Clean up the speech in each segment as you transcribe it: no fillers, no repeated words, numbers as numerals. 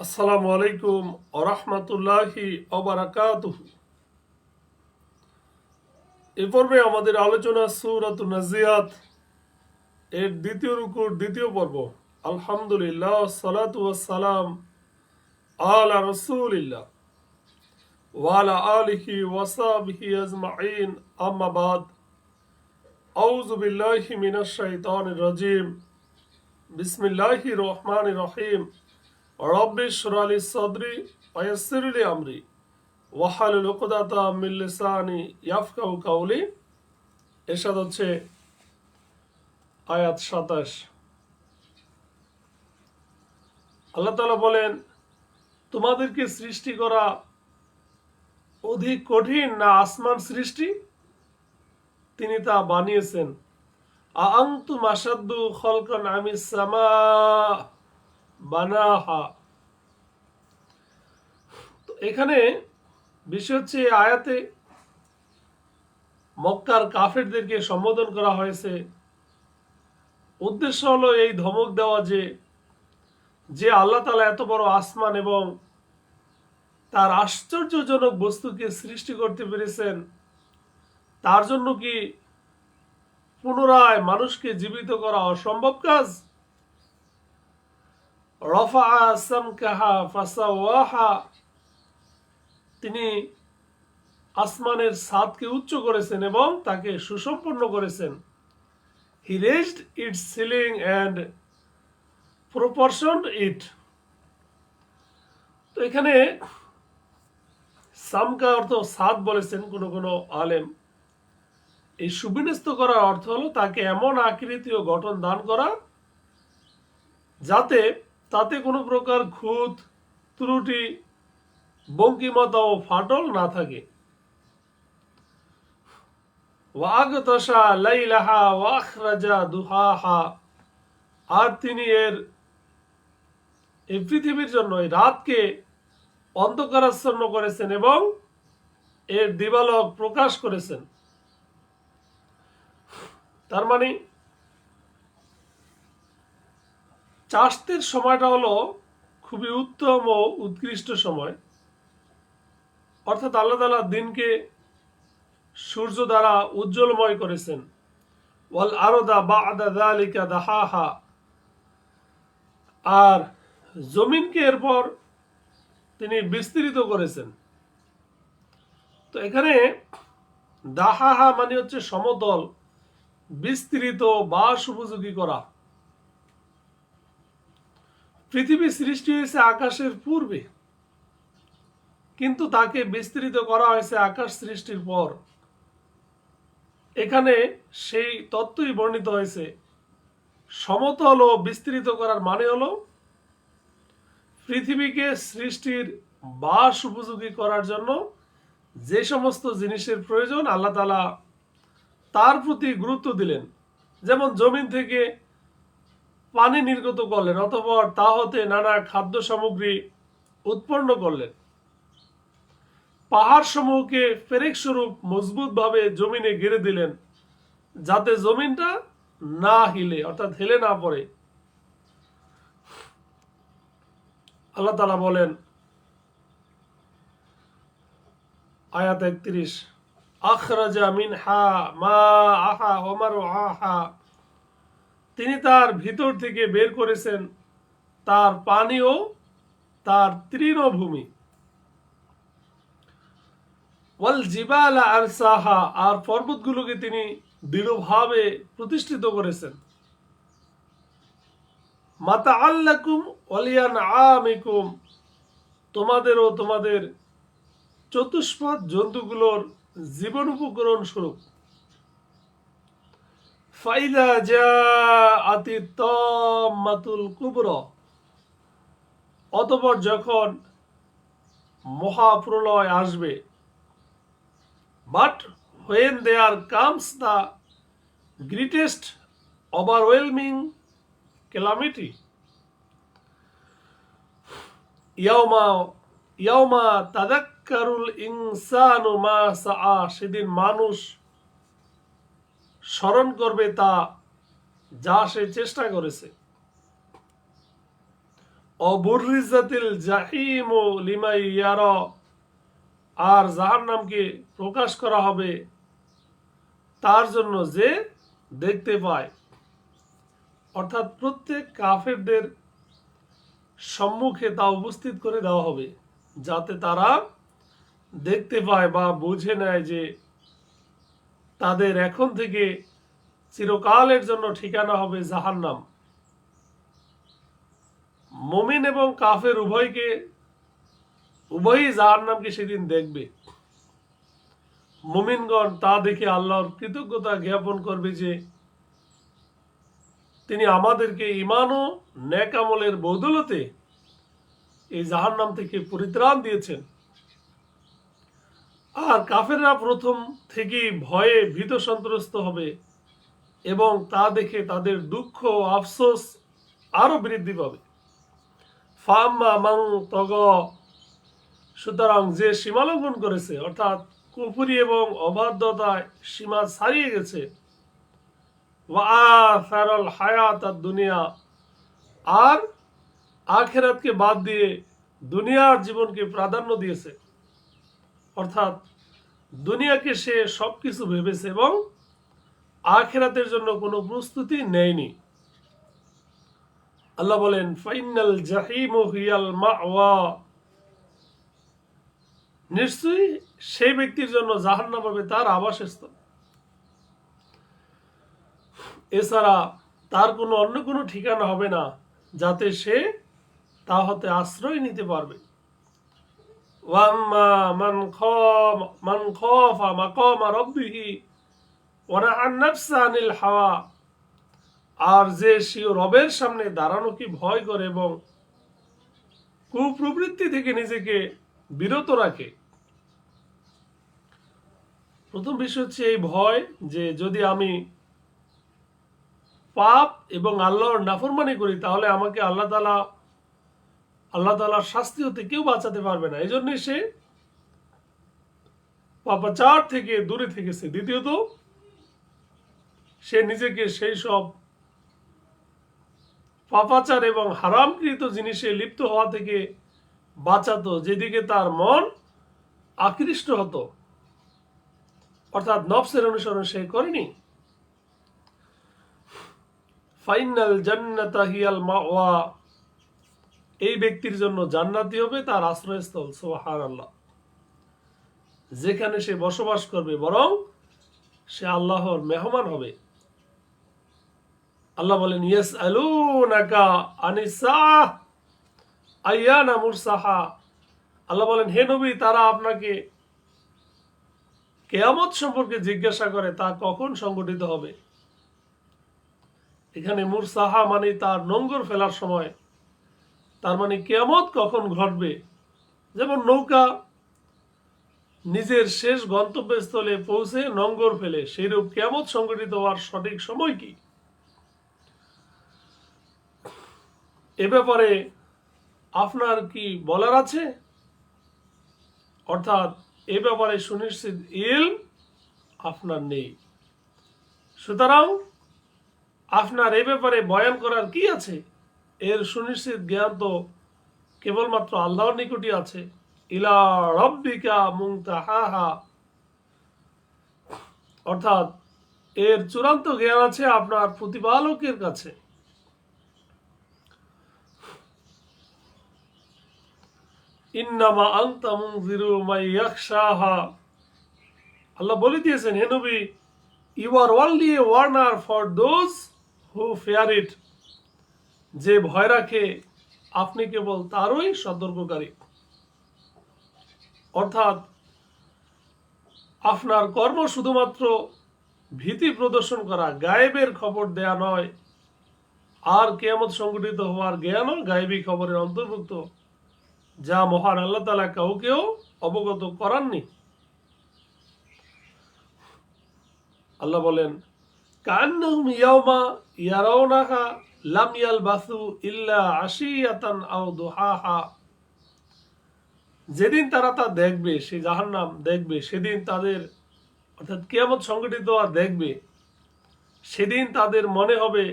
আসসালামু আলাইকুম ওরহমতুল্লাহি ওবারাকাতুহু। এ পর্বে আমাদের আলোচনা সূরাতুন নাজিয়াত এর দ্বিতীয় রুকুর দ্বিতীয় পর্ব। আলহামদুলিল্লাহ সালাতু ওয়াসসালাম আলা রাসূলিল্লাহ ওয়া আলা আলিহি ওয়া সাহবিহি আজমাইন, আম্মা বাদ। আউযু বিল্লাহি মিনাশ শাইতানির রাজিম। বিসমিল্লাহির রহমানির রহিম। রব্বি ইশরাহ লি সাদরি ওয়া ইয়াসসির লি আমরি ওয়াহালুল উকদাতাম মিন লিসানি ইয়াফকাহু কাওলি। এরশাদ হচ্ছে আয়াত 27। আল্লাহ তাআলা বলেন, তোমাদেরকে সৃষ্টি করা অধিক কঠিন না আসমান সৃষ্টি? তিনি তা বানিয়েছেন। আআনতুম আশাদ্দু খালকান আমিস সামা বানাহা। তো এখানে বিষয় হচ্ছে, আয়াতে মক্কার কাফেরদেরকে সম্বোধন করা হয়েছে। উদ্দেশ্য হলো এই ধমক দেওয়া যে যে আল্লাহ তাআলা এত বড় আসমান এবং তার আশ্চর্যজনক বস্তুকে সৃষ্টি করতে পেরেছেন, তার জন্য কি পুনরায় মানুষকে জীবিত করা অসম্ভব কাজ? রফাআ সামকাহা ফাসাওয়াহা, তিনি আসমানের ছাদকে উচ্চ করেছেন এবং তাকে সুসম্পন্ন করেছেন। হি রেজড ইটস সিলিং অ্যান্ড প্রপোর্শনড ইট। তো এখানে সামকা অর্থ ছাদ বলেছেন কোন কোন আলেম। এই সুবিন্যস্ত করার অর্থ হলো তাকে এমন আকৃতি ও গঠন দান করা যাতে তাতে কোনো প্রকার খুঁত, ত্রুটি, বঙ্কিমতা ও ফাটল না থাকে। ওয়াগতাশা লাইলাহা ওয়াখরাজা দুহাহা, আর তিনি এই পৃথিবীর জন্য এই রাতকে অন্ধকারাচ্ছন্ন করেছেন এবং এর দিবালোক প্রকাশ করেছেন। তার মানে চাষের সময়টা হলো খুবই উত্তম ও উৎকৃষ্ট সময়। অর্থাৎ আল্লাহ তাআলা দিনকে সূর্য দ্বারা উজ্জ্বলময় করেছেন। ওয়াল আরদা বা'দা যালিকা দাহাহা, আর জমিনকে এরপর তিনি বিস্তৃত করেছেন। তো এখানে দাহাহা মানে হচ্ছে সমতল, বিস্তৃত, বাস উপযোগী করা। পৃথিবী সৃষ্টি হয়েছে আকাশের পূর্বে, কিন্তু তাকে বিস্তৃত করা হয়েছে আকাশ সৃষ্টির পর। এখানে সেই তত্ত্বই বর্ণিত হয়েছে। সমতল ও বিস্তৃত করার মানে হলো পৃথিবীকে সৃষ্টির বাস উপযোগী করার জন্য যে সমস্ত জিনিসের প্রয়োজন আল্লাহ তাআলা তার প্রতি গুরুত্ব দিলেন। যেমন জমিন থেকে পানি নির্গত করলেন, অতঃপর তা হতে নানা খাদ্য সামগ্রী উৎপন্ন করলেন। পাহাড় সমূহকে পেরেক স্বরূপ মজবুত ভাবে জমিনে গেড়ে দিলেন যাতে জমিনটা না হিলে, অর্থাৎ হেলে না পড়ে। আল্লাহ তাআলা বলেন আয়াত 31, আখরাজা মিনহা মাআহা ওয়া মারআহা, তিনি তার ভিতর থেকে বের করেছেন তার পানি ও তার তৃণভূমি। ওয়াল জিবালা আরসাহা, আর পর্বতগুলোকে তিনি দৃঢ়ভাবে প্রতিষ্ঠিত করেছেন। মাতাআল লাকুম ওয়া লিআনআমিকুম, তোমাদের ও তোমাদের চতুষ্পদ জন্তুগুলোর জীবন উপকরণ স্বরূপ। ফাইদা জাআতিত তাম্মাতুল কুবরা, অতঃপর যখন মহাপ্রলয় আসবে। But when there comes the greatest overwhelming calamity, ইয়াউমা ইয়াউমা তাযাক্কারুল ইনসানু মা সাআ, সেদিন মানুষ স্মরণ করবে তা যা সে চেষ্টা করেছে। অবুররিজাতিল জাহিমু লিমাই ইয়ারা, আর জাহান্নামকে প্রকাশ করা হবে তার জন্য যে দেখতে পায়। অর্থাৎ প্রত্যেক কাফেরদের সম্মুখে তা উপস্থিত করে দেওয়া হবে, যাতে তারা দেখতে পায় বা বুঝে নেয় যে তাদের এখন থেকে চিরকালের জন্য ঠিকানা হবে জাহান্নাম। মুমিন এবং কাফের উভয়ই জাহান্নামকে সেদিন দেখবে। মুমিনগণ তা দেখে আল্লাহর কৃতজ্ঞতা জ্ঞাপন করবে যে তিনি আমাদেরকে ঈমান ও নেক আমলের বদৌলতে এই জাহান্নাম থেকে পরিত্রাণ দিয়েছেন। আর কাফেররা প্রথম থেকেই ভয়ে ভীত সন্ত্রস্ত হবে এবং তা দেখে তাদের দুঃখ ও আফসোস আরো বৃদ্ধি পাবে। ফাম্মা মান তগ, সুতরাং যে সীমালঙ্ঘন করেছে, অর্থাৎ কুফরি এবং অবাধ্যতায় সীমা ছাড়িয়ে গেছে, ওয়াআসারাল হায়াত দুনিয়া, আর আখিরাতকে বাদ দিয়ে দুনিয়ার জীবনকে প্রাধান্য দিয়েছে, অর্থাৎ দুনিয়াকে সে সবকিছু ভেবেছে এবং আখিরাতের জন্য কোনো প্রস্তুতি নেয়নি। আল্লাহ বলেন, ফাইনাল জাহিমু হিয়াল মাওয়া, নিশ্চয়ই সেই ব্যক্তির জন্য জাহান্নাম হবে তার আবাসস্থল। এছাড়া তার কোনো অন্য কোনো ঠিকানা হবে না যাতে সে তা হতে আশ্রয় নিতে পারবে। ওয়াম্মা মান খাফা মাকামা রাব্বিহি ওয়া নাহান নাফসা আনিল হাওয়া, আর যে সে রবের সামনে দাঁড়ানোকে ভয় করে এবং কুপ্রবৃত্তি থেকে নিজেকে বিরত রাখে। প্রথম বিষয় হচ্ছে এই ভয়, যে যদি আমি পাপ এবং আল্লাহর নাফরমানি করি তাহলে আমাকে আল্লাহ তাআলার শাস্তি হতে কেউ বাঁচাতে পারবে না। এই জন্যই সে পাপাচার থেকে দূরে থেকেছে। দ্বিতীয়ত, সে নিজেকে সেই সব পাপাচার এবং হারামকৃত জিনিসে লিপ্ত হওয়া থেকে বাঁচাতো যেদিকে তার মন আকৃষ্ট হতো, অর্থাৎ নফসের অনুসরণ সে করেনি। ফাইনাল জান্নাতা হিয়াল মাওয়া, এই ব্যক্তির জন্য জান্নাতি হবে তার আশ্রয়স্থল। সুবহানাল্লাহ, যেখানে সে বসবাস করবে, বরং সে আল্লাহর মেহমান হবে। আল্লাহ বলেন, ইয়াসআলুনাকা আনিস সাআহ আইয়ানা মুরসাহা, আল্লাহ বলেন, হে নবী, তারা আপনাকে কিয়ামত সম্পর্কে জিজ্ঞাসা করে তা কখন সংঘটিত হবে। এখানে মুরসাহা মানে তার নোঙ্গর ফেলার সময়, তার মানে কিয়ামত কখন ঘটবে। যেমন নৌকা নিজের শেষ গন্তব্যস্থলে পৌঁছে নোঙ্গর ফেলে, সেইরূপ কিয়ামত সংঘটিত হওয়ার সঠিক সময় কি, এ ব্যাপারে আপনার কি বলার আছে? অর্থাৎ এ ব্যাপারে সুনিশ্চিত ইলম আপনার নেই। সুতরাং আপনার এ ব্যাপারে বয়ান করার কি আছে? এর সুনিশ্চিত জ্ঞান তো কেবলমাত্র আল্লাহর নিকটই আছে। ইলা রাব্বিকা মুনতাহাহা, অর্থাৎ এর চূড়ান্ত জ্ঞান আছে আপনার প্রতিপালকের কাছে। ইন্নামা আনতা মুনজিরু মান ইয়াখশাহা, আল্লাহ বলে দিয়েছেন, হে নবী, you are only a warner for those who fear it, যে ভয় রাখে আপনি কেবল তারই সতর্ককারী। অর্থাৎ আপনার কর্ম শুধুমাত্র ভীতি প্রদর্শন করা, গায়েবের খবর দেয়া নয়। আর কিয়ামত সংঘটিত হওয়ার জ্ঞানও গায়েবী খবরের অন্তর্ভুক্ত, যা মহান আল্লাহ তাআলা কাউকেও অবগত করাননি। আল্লাহ বলেন, কান্নাহুম ইয়াওমা ইয়ারাউনাহা লাম ইয়ালবাসু ইল্লা আশিয়াতান আও দুহাহা, যেদিন তারা তা দেখবে, সেই জাহান্নাম দেখবে, সেদিন তাদের, অর্থাৎ কিয়ামত সংঘটিত আর দেখবে, সেদিন তাদের মনে হবে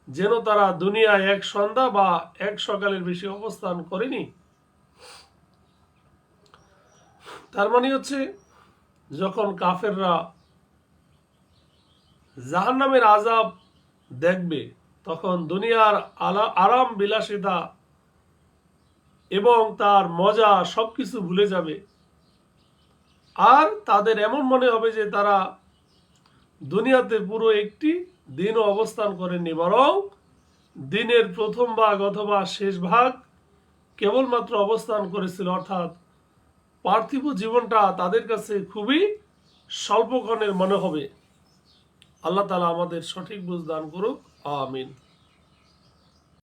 যেন তারা দুনিয়ায় এক সন্ধ্যা বা এক সকালের বেশি অবস্থান করেনি। তার মানে হচ্ছে, যখন কাফেররা জাহান্নামের আযাব দেখবে, তখন দুনিয়ার আরাম বিলাসিতা এবং তার মজা সবকিছু ভুলে যাবে। আর তাদের এমন মনে হবে যে তারা দুনিয়াতে পুরো একটি দিনও অবস্থান করেননি, বরং দিনের প্রথম ভাগ অথবা শেষ ভাগ কেবলমাত্র অবস্থান করেছিল। অর্থাৎ পার্থিব জীবনটা তাদের কাছে খুবই স্বল্পক্ষণের মনে হবে। আল্লাহ তাআলা আমাদের সঠিক বুঝ দান করুক। আমিন।